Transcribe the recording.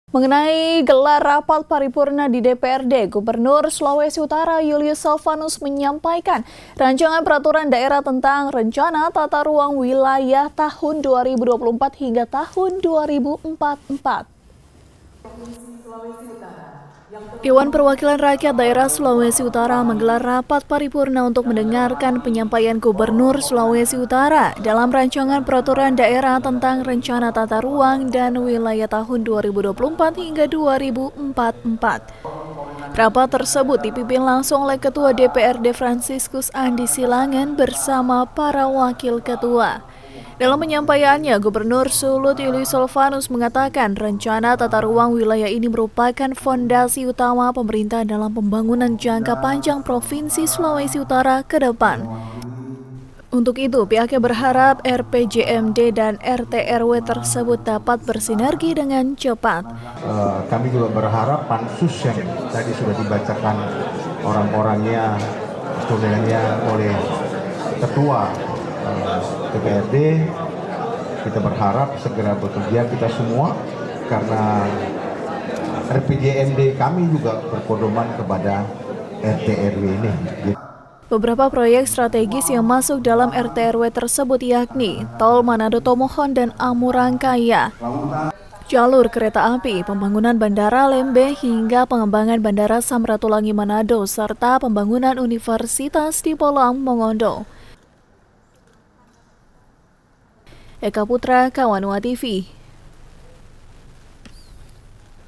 Mengenai gelar rapat paripurna di DPRD, Gubernur Sulawesi Utara Julius Salvanus menyampaikan rancangan peraturan daerah tentang rencana tata ruang wilayah tahun 2024 hingga tahun 2044. Dewan Perwakilan Rakyat Daerah Sulawesi Utara menggelar rapat paripurna untuk mendengarkan penyampaian Gubernur Sulawesi Utara dalam rancangan peraturan daerah tentang rencana tata ruang dan wilayah tahun 2024 hingga 2044. Rapat tersebut dipimpin langsung oleh Ketua DPRD Franciscus Andi Silangan bersama para wakil ketua. Dalam penyampaiannya, Gubernur Sulut Julius Salvanus mengatakan rencana tata ruang wilayah ini merupakan fondasi utama pemerintah dalam pembangunan jangka panjang Provinsi Sulawesi Utara ke depan. Untuk itu, pihaknya berharap RPJMD dan RT/RW tersebut dapat bersinergi dengan cepat. Kami juga berharap pansus yang tadi sudah dibacakan orang-orangnya, studentnya oleh Ketua DPRD, kita berharap segera bekerja kita semua karena RPJMD kami juga berpedoman kepada RT/RW ini. Beberapa proyek strategis yang masuk dalam RT/RW tersebut yakni Tol Manado Tomohon dan Amurangkaya, jalur kereta api, pembangunan Bandara Lembe hingga pengembangan Bandara Samratulangi Manado serta pembangunan Universitas di Polang Mongondo. Eka Putra, Kawanua TV.